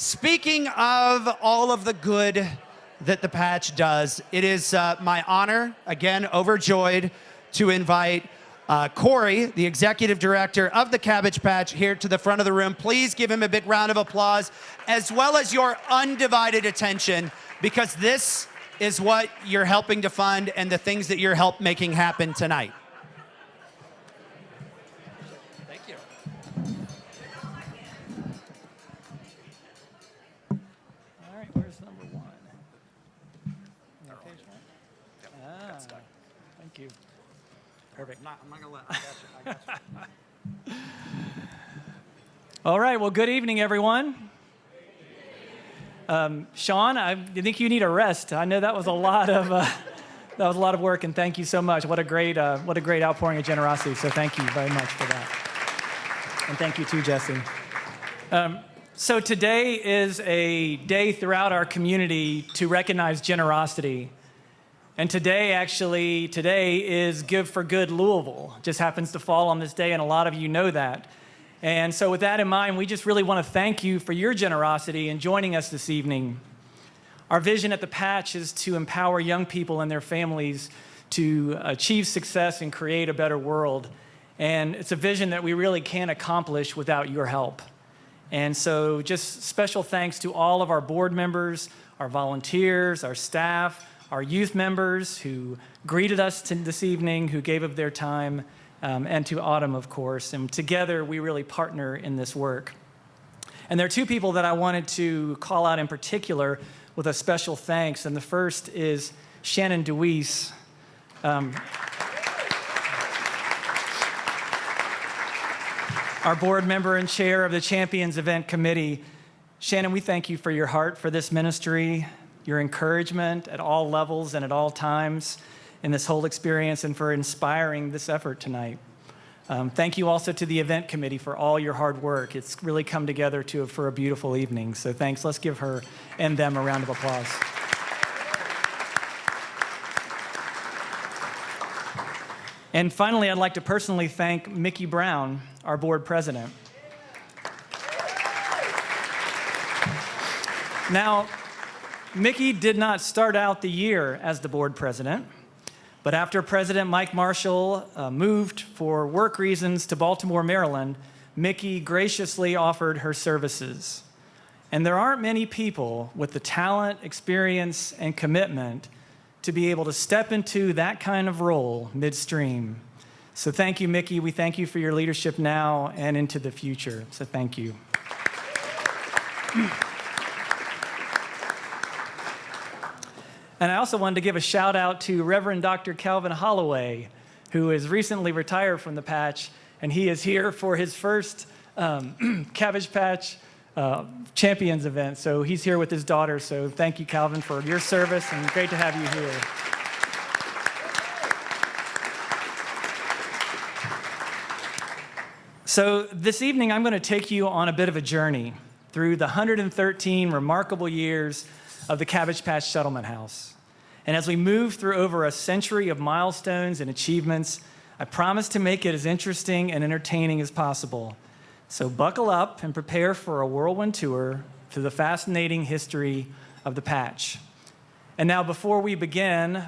Speaking of all of the good that the Patch does, it is my honor, again, overjoyed, to invite Corey, the executive director of the Cabbage Patch, here to the front of the room. Please give him a big round of applause, as well as your undivided attention, because this is what you're helping to fund and the things that you're making happen tonight. Thank you. All right, where's number one? On page one? Yep, got stuck. Thank you. Perfect. I'm not gonna let. I got you. All right, well, good evening, everyone. Sean, I think you need a rest. I know that was a lot of work, and thank you so much. What a great outpouring of generosity. So thank you very much for that, and thank you too, Jesse. So today is a day throughout our community to recognize generosity, and today is Give for Good Louisville. It just happens to fall on this day, and a lot of you know that. And so with that in mind, we just really want to thank you for your generosity in joining us this evening. Our vision at the Patch is to empower young people and their families to achieve success and create a better world. And it's a vision that we really can't accomplish without your help. And so just special thanks to all of our board members, our volunteers, our staff, our youth members who greeted us this evening, who gave of their time, and to Autumn, of course. And together, we really partner in this work. And there are two people that I wanted to call out in particular with a special thanks. And the first is Shannon DeWeese. Our board member and chair of the Champions Event Committee. Shannon, we thank you for your heart for this ministry, your encouragement at all levels and at all times in this whole experience, and for inspiring this effort tonight. Thank you also to the event committee for all your hard work. It's really come together for a beautiful evening. So thanks. Let's give her and them a round of applause. And finally, I'd like to personally thank Mickey Brown, our board president. Now, Mickey did not start out the year as the board president. But after President Mike Marshall moved for work reasons to Baltimore, Maryland, Mickey graciously offered her services. And there aren't many people with the talent, experience, and commitment to be able to step into that kind of role midstream. So thank you, Mickey. We thank you for your leadership now and into the future. So thank you. And I also wanted to give a shout out to Reverend Dr. Calvin Holloway, who is recently retired from the Patch, and he is here for his first Cabbage Patch Champions event. So he's here with his daughter. So thank you, Calvin, for your service, and great to have you here. So this evening, I'm going to take you on a bit of a journey through the 113 remarkable years of the Cabbage Patch Settlement House. And as we move through over a century of milestones and achievements, I promise to make it as interesting and entertaining as possible. So buckle up and prepare for a whirlwind tour through the fascinating history of the Patch. And now before we begin,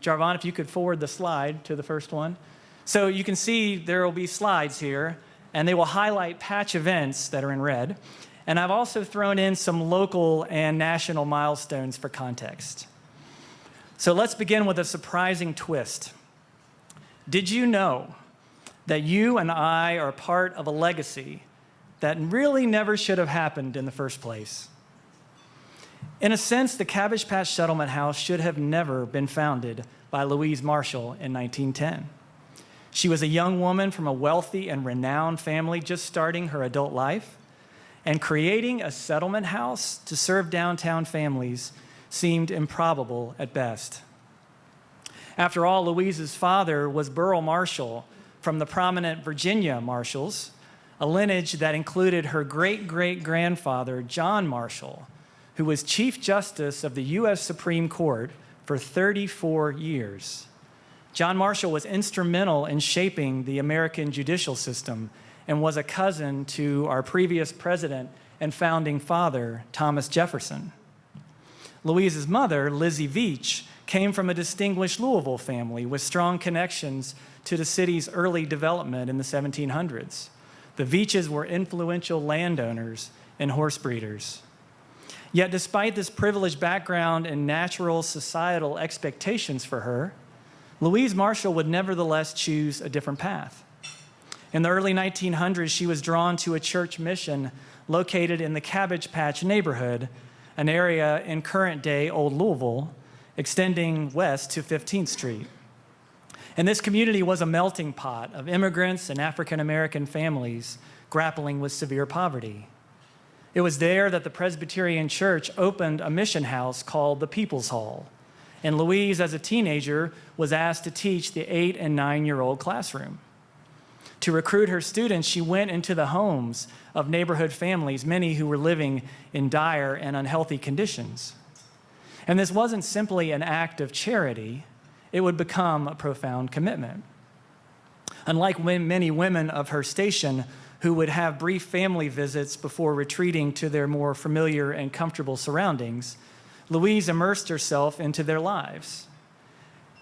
Jarvon, if you could forward the slide to the first one. So you can see there will be slides here, and they will highlight Patch events that are in red. And I've also thrown in some local and national milestones for context. So let's begin with a surprising twist. Did you know that you and I are part of a legacy that really never should have happened in the first place? In a sense, the Cabbage Patch Settlement House should have never been founded by Louise Marshall in 1910. She was a young woman from a wealthy and renowned family just starting her adult life. And creating a settlement house to serve downtown families seemed improbable at best. After all, Louise's father was Burrell Marshall from the prominent Virginia Marshalls, a lineage that included her great-great-grandfather, John Marshall, who was Chief Justice of the U.S. Supreme Court for 34 years. John Marshall was instrumental in shaping the American judicial system and was a cousin to our previous president and founding father, Thomas Jefferson. Louise's mother, Lizzie Veach, came from a distinguished Louisville family with strong connections to the city's early development in the 1700s. The Veaches were influential landowners and horse breeders. Yet despite this privileged background and natural societal expectations for her, Louise Marshall would nevertheless choose a different path. In the early 1900s, she was drawn to a church mission located in the Cabbage Patch neighborhood, an area in current-day Old Louisville, extending west to 15th Street. And this community was a melting pot of immigrants and African-American families grappling with severe poverty. It was there that the Presbyterian Church opened a mission house called the People's Hall, and Louise, as a teenager, was asked to teach the 8- and 9-year-old classroom. To recruit her students, she went into the homes of neighborhood families, many who were living in dire and unhealthy conditions. And this wasn't simply an act of charity, it would become a profound commitment. Unlike many women of her station who would have brief family visits before retreating to their more familiar and comfortable surroundings, Louise immersed herself into their lives.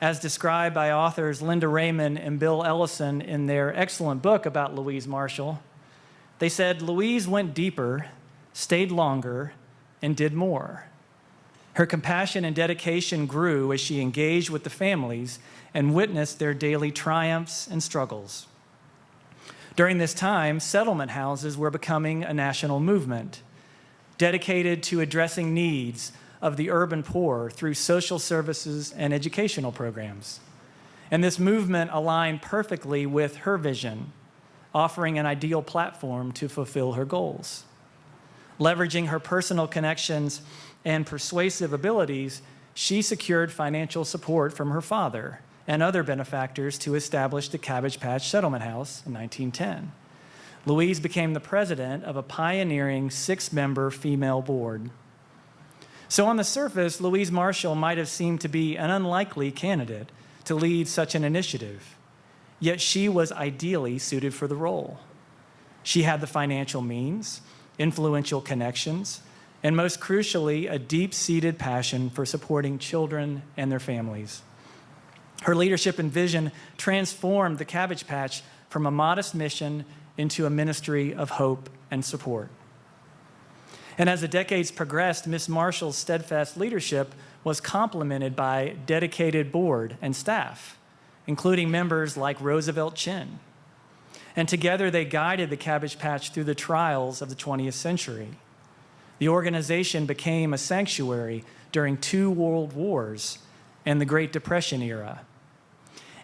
As described by authors Linda Raymond and Bill Ellison in their excellent book about Louise Marshall, they said, Louise went deeper, stayed longer, and did more. Her compassion and dedication grew as she engaged with the families and witnessed their daily triumphs and struggles. During this time, settlement houses were becoming a national movement, dedicated to addressing needs of the urban poor through social services and educational programs. And this movement aligned perfectly with her vision, offering an ideal platform to fulfill her goals. Leveraging her personal connections and persuasive abilities, she secured financial support from her father and other benefactors to establish the Cabbage Patch Settlement House in 1910. Louise became the president of a pioneering 6-member female board. So on the surface, Louise Marshall might have seemed to be an unlikely candidate to lead such an initiative, yet she was ideally suited for the role. She had the financial means, influential connections, and most crucially, a deep-seated passion for supporting children and their families. Her leadership and vision transformed the Cabbage Patch from a modest mission into a ministry of hope and support. And as the decades progressed, Miss Marshall's steadfast leadership was complemented by dedicated board and staff, including members like Roosevelt Chin. And together they guided the Cabbage Patch through the trials of the 20th century. The organization became a sanctuary during 2 world wars and the Great Depression era.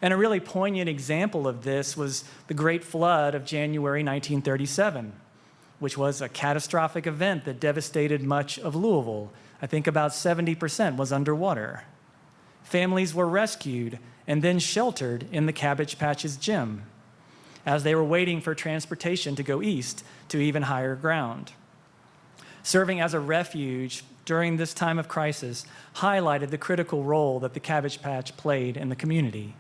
And a really poignant example of this was the Great Flood of January 1937, which was a catastrophic event that devastated much of Louisville. I think about 70% was underwater. Families were rescued and then sheltered in the Cabbage Patch's gym as they were waiting for transportation to go east to even higher ground. Serving as a refuge during this time of crisis highlighted the critical role that the Cabbage Patch played in the community.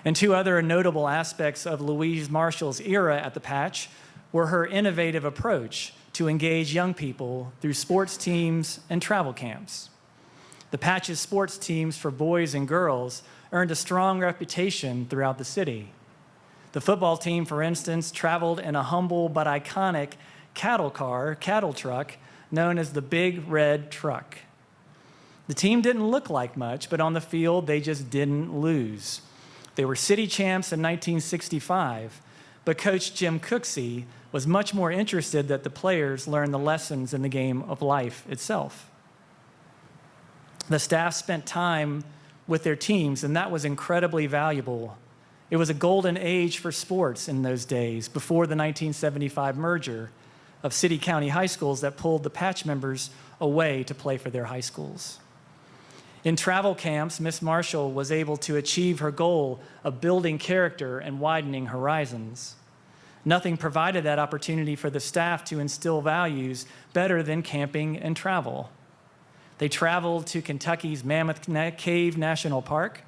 And 2 other notable aspects of Louise Marshall's era at the Patch were her innovative approach to engage young people through sports teams and travel camps. The Patch's sports teams for boys and girls earned a strong reputation throughout the city. The football team, for instance, traveled in a humble but iconic cattle truck known as the Big Red Truck. The team didn't look like much, but on the field, they just didn't lose. They were city champs in 1965, but Coach Jim Cooksey was much more interested that the players learn the lessons in the game of life itself. The staff spent time with their teams, and that was incredibly valuable. It was a golden age for sports in those days, before the 1975 merger of city-county high schools that pulled the Patch members away to play for their high schools. In travel camps, Miss Marshall was able to achieve her goal of building character and widening horizons. Nothing provided that opportunity for the staff to instill values better than camping and travel. They traveled to Kentucky's Mammoth Cave National Park,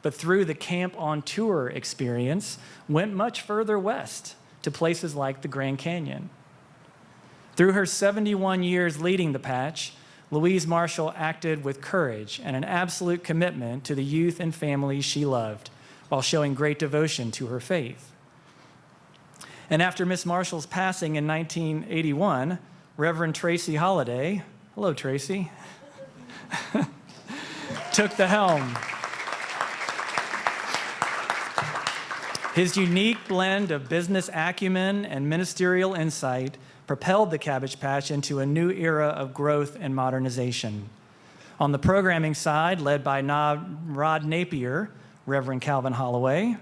but through the Camp on Tour experience, went much further west to places like the Grand Canyon. Through her 71 years leading the Patch, Louise Marshall acted with courage and an absolute commitment to the youth and families she loved, while showing great devotion to her faith. And after Miss Marshall's passing in 1981, Reverend Tracy Holliday, hello Tracy, took the helm. His unique blend of business acumen and ministerial insight propelled the Cabbage Patch into a new era of growth and modernization. On the programming side, led by Rod Napier, Reverend Calvin Holloway,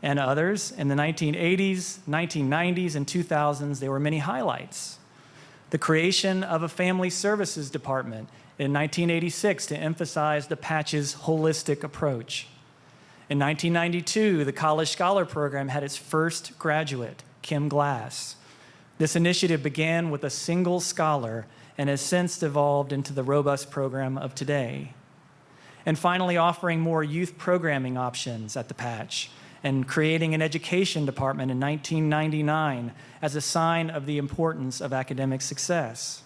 and others, in the 1980s, 1990s, and 2000s, there were many highlights. The creation of a family services department in 1986 to emphasize the Patch's holistic approach. In 1992, the College Scholar Program had its first graduate, Kim Glass. This initiative began with a single scholar and has since evolved into the robust program of today. And finally, offering more youth programming options at the Patch and creating an education department in 1999 as a sign of the importance of academic success.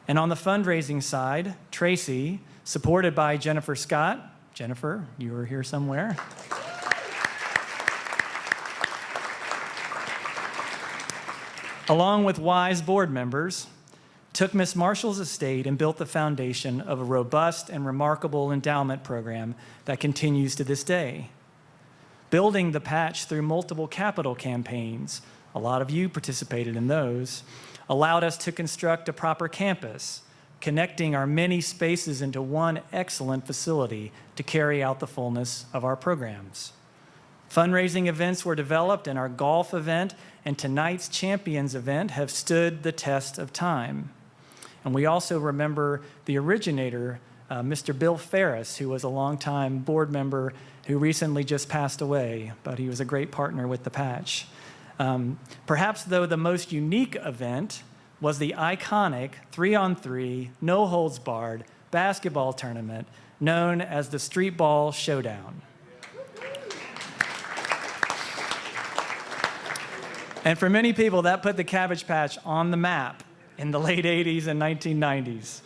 And on the fundraising side, Tracy, supported by Jennifer Scott, Jennifer, you were here somewhere, along with wise board members, took Miss Marshall's estate and built the foundation of a robust and remarkable endowment program that continues to this day. Building the Patch through multiple capital campaigns, a lot of you participated in those, allowed us to construct a proper campus, connecting our many spaces into one excellent facility to carry out the fullness of our programs. Fundraising events were developed, and our golf event and tonight's Champions event have stood the test of time. And we also remember the originator, Mr. Bill Ferris, who was a longtime board member who recently just passed away, but he was a great partner with the Patch. Perhaps, though, the most unique event was the iconic 3-on-3, no-holds-barred basketball tournament known as the Street Ball Showdown. And for many people, that put the Cabbage Patch on the map in the late 80s and 1990s.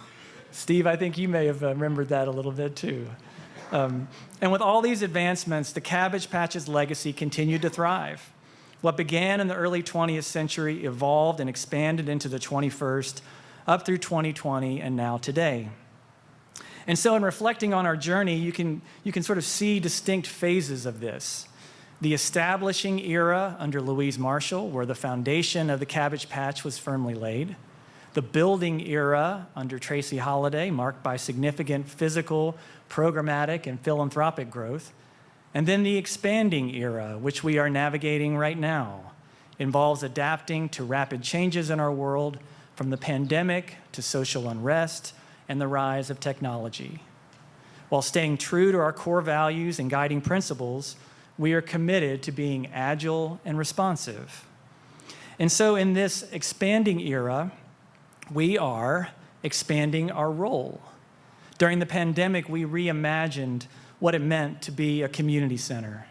Steve, I think you may have remembered that a little bit too. And with all these advancements, the Cabbage Patch's legacy continued to thrive. What began in the early 20th century evolved and expanded into the 21st, up through 2020, and now today. And so in reflecting on our journey, you can sort of see distinct phases of this. The establishing era under Louise Marshall, where the foundation of the Cabbage Patch was firmly laid. The building era under Tracy Holliday, marked by significant physical, programmatic, and philanthropic growth. And then the expanding era, which we are navigating right now, involves adapting to rapid changes in our world, from the pandemic to social unrest and the rise of technology. While staying true to our core values and guiding principles, we are committed to being agile and responsive. And so in this expanding era, we are expanding our role. During the pandemic, we reimagined what it meant to be a community center.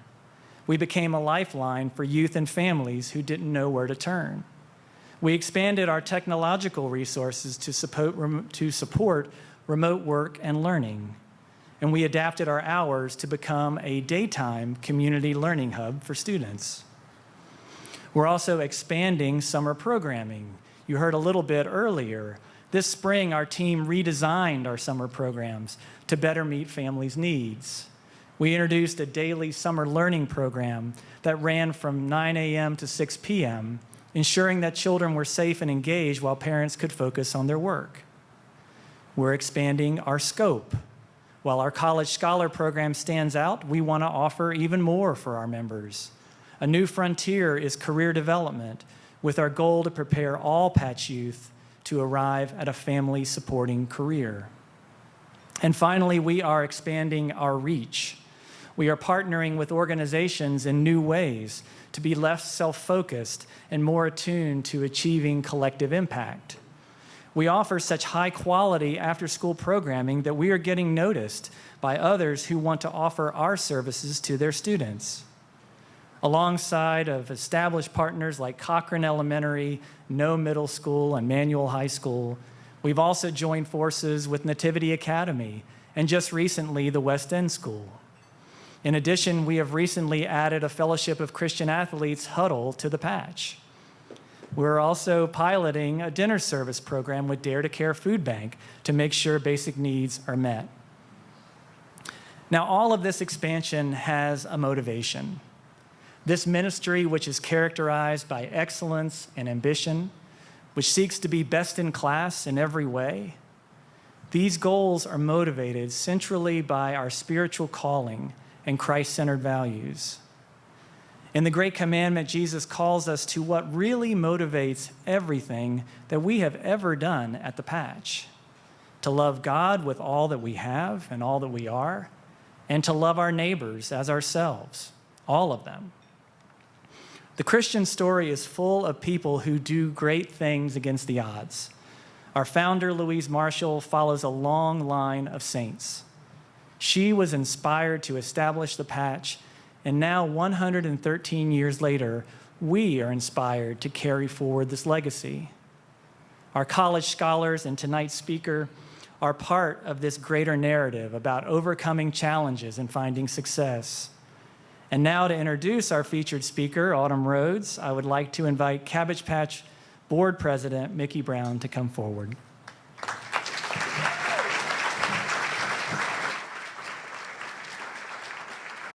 We became a lifeline for youth and families who didn't know where to turn. We expanded our technological resources to support remote work and learning. And we adapted our hours to become a daytime community learning hub for students. We're also expanding summer programming. You heard a little bit earlier. This spring, our team redesigned our summer programs to better meet families' needs. We introduced a daily summer learning program that ran from 9 a.m. to 6 p.m., ensuring that children were safe and engaged while parents could focus on their work. We're expanding our scope. While our College Scholar program stands out, we want to offer even more for our members. A new frontier is career development, with our goal to prepare all Patch youth to arrive at a family-supporting career. And finally, we are expanding our reach. We are partnering with organizations in new ways to be less self-focused and more attuned to achieving collective impact. We offer such high-quality after-school programming that we are getting noticed by others who want to offer our services to their students. alongside of established partners like Cochran Elementary, No Middle School, and Manual High School. We've also joined forces with Nativity Academy and just recently the West End School. In addition, we have recently added a Fellowship of Christian Athletes huddle to the Patch. We're also piloting a dinner service program with Dare to Care Food Bank to make sure basic needs are met. Now, all of this expansion has a motivation. This ministry, which is characterized by excellence and ambition, which seeks to be best in class in every way, these goals are motivated centrally by our spiritual calling and Christ-centered values. In the Great Commandment, Jesus calls us to what really motivates everything that we have ever done at the Patch: to love God with all that we have and all that we are, and to love our neighbors as ourselves, all of them. The Christian story is full of people who do great things against the odds. Our founder, Louise Marshall, follows a long line of saints. She was inspired to establish the Patch, and now 113 years later, we are inspired to carry forward this legacy. Our college scholars and tonight's speaker are part of this greater narrative about overcoming challenges and finding success. And now to introduce our featured speaker, Autumn Rhodes, I would like to invite Cabbage Patch Board President Mickey Brown to come forward.